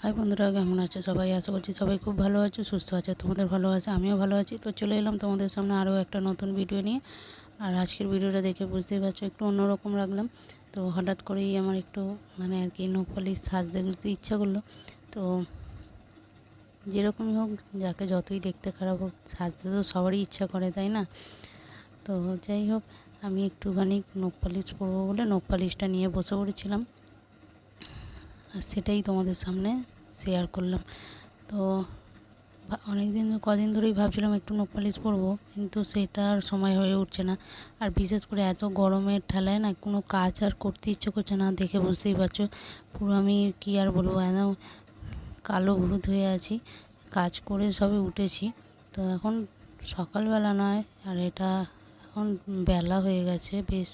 High বন্ধুরা, কেমন আছো সবাই? আশা করছি সবাই খুব ভালো আছো, সুস্থ আছে। তোমাদের ভালো আছে, আমিও ভালো আছি। তো চলে এলাম তোমাদের সামনে আরও একটা নতুন ভিডিও নিয়ে। আর আজকের ভিডিওটা দেখে বুঝতেই পারছো একটু অন্যরকম রাখলাম। তো হঠাৎ করেই আমার একটু আর কি নখ পালিশ সাজতে ঘুরতে ইচ্ছা করলো। তো যেরকমই হোক, যাকে যতই দেখতে খারাপ হোক, সাজতে তো সবারই ইচ্ছা করে, তাই না? তো যাই হোক, আমি একটুখানি নখ পালিশ পরবো বলে নখ পালিশটা নিয়ে বসে পড়েছিলাম, আর সেটাই তোমাদের সামনে শেয়ার করলাম। তো কদিন ধরেই ভাবছিলাম একটু নখ পালিশ পরবো, কিন্তু সেটা আর সময় হয়ে উঠছে না। আর বিশেষ করে এত গরমের ঠেলায় না কোনো কাজ আর করতে ইচ্ছে করছে না। দেখে বুঝতেই পারছো পুরো আমি কী আর বলবো, একদম কালো ভূত হয়ে আছি। কাজ করে সবে উঠেছি। তো এখন সকালবেলা নয়, আর এটা এখন বেলা হয়ে গেছে, বেশ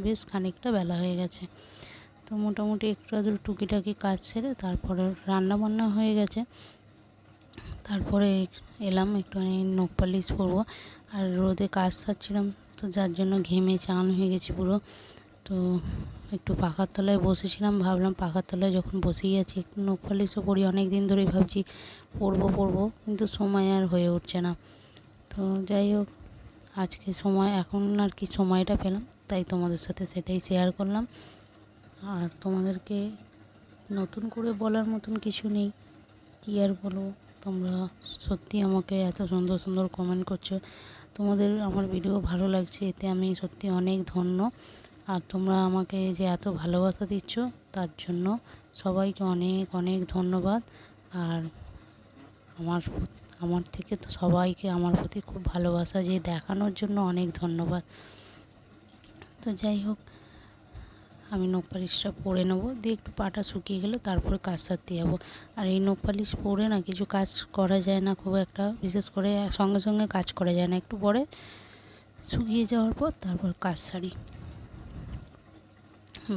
বেশ খানিকটা বেলা হয়ে গেছে। তো মোটামুটি একটু আধটু টুকিটাকি কাজ সেরে তারপরে রান্না বান্না হয়ে গেছে। তারপরে এলাম একটুখানি নখ পালিশ পরবো। আর রোদে কাজ সারছিলাম, তো যার জন্য ঘেমে চান হয়ে গেছি পুরো। তো একটু পাখার তলায় বসেছিলাম, ভাবলাম পাখার তলায় যখন বসেই আছি একটু নখ পালিশও পরি। অনেক দিন ধরেই ভাবছি পরবো, কিন্তু সময় আর হয়ে উঠছে না। তো যাই হোক, আজকে এখন আর কি সময়টা পেলাম, তাই তোমাদের সাথে সেটাই শেয়ার করলাম। আর তোমাদেরকে নতুন করে বলার মতন কিছু নেই, কী আর বলবো। তোমরা সত্যি আমাকে এত সুন্দর সুন্দর কমেন্ট করছো, তোমাদের আমার ভিডিও ভালো লাগছে, এতে আমি সত্যি অনেক ধন্য। আর তোমরা আমাকে যে এত ভালোবাসা দিচ্ছ, তার জন্য সবাইকে অনেক অনেক ধন্যবাদ। আর আমার আমার থেকে তো সবাইকে আমার প্রতি খুব ভালোবাসা যে দেখানোর জন্য অনেক ধন্যবাদ। তো যাই হোক, আমি নখ পালিশটা পরে নেবো, দিয়ে একটু পাটা শুকিয়ে গেলে তারপরে কাজ সারতে যাবো। আর এই নখ পালিশ পরে না কিছু কাজ করা যায় না খুব একটা, বিশেষ করে সঙ্গে সঙ্গে কাজ করা যায় না, একটু পরে শুকিয়ে যাওয়ার পর তারপর কাজ সারি।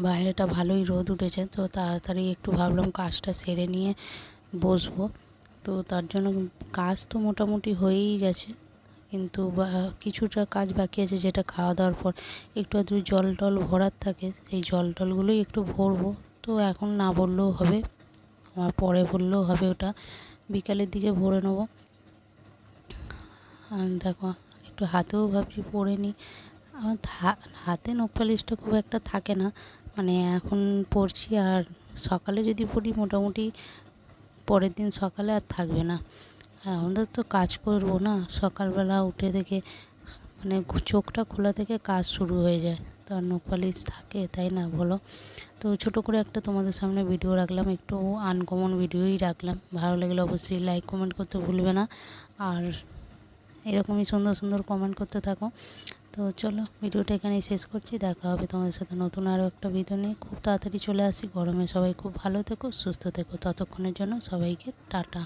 বাইরেটা ভালোই রোদ উঠেছে, তো তাড়াতাড়ি একটু ভাবলাম কাজটা সেরে নিয়ে বসবো। তো তার জন্য কাজ তো মোটামুটি হয়েই গেছে, কিন্তু কিছুটা কাজ বাকি আছে, যেটা খাওয়া দাওয়ার পর একটু আধটু জল টল ভরার থাকে, সেই জল টলগুলোই একটু ভরবো। তো এখন না ভরলেও হবে, আমার পরে ভরলেও হবে, ওটা বিকালের দিকে ভরে নেবো। আর দেখো একটু হাতেও ভাবছি পরে নিই। আমার হাতে নখ পালিশটা খুব একটা থাকে না, এখন পরছি। আর সকালে যদি পরি মোটামুটি পরের দিন সকালে আর থাকবে না। আমাদের তো কাজ করবো না, সকালবেলা উঠে থেকে চোখটা খোলা থেকে কাজ শুরু হয়ে যায়, তো আর নখ পালিশ থাকে, তাই না বলো? তো ছোটো করে একটা তোমাদের সামনে ভিডিও রাখলাম, একটু আনকমন ভিডিওই রাখলাম। ভালো লাগলে অবশ্যই লাইক কমেন্ট করতে ভুলবে না, আর এরকমই সুন্দর সুন্দর কমেন্ট করতে থাকো। তো চলো, ভিডিওটা এখানেই শেষ করছি। দেখা হবে তোমাদের সাথে নতুন আরও একটা ভিডিও নিয়ে। খুব তাড়াতাড়ি চলে আসি। গরমে সবাই খুব ভালো থেকো, সুস্থ থেকো। ততক্ষণের জন্য সবাইকে টাটা।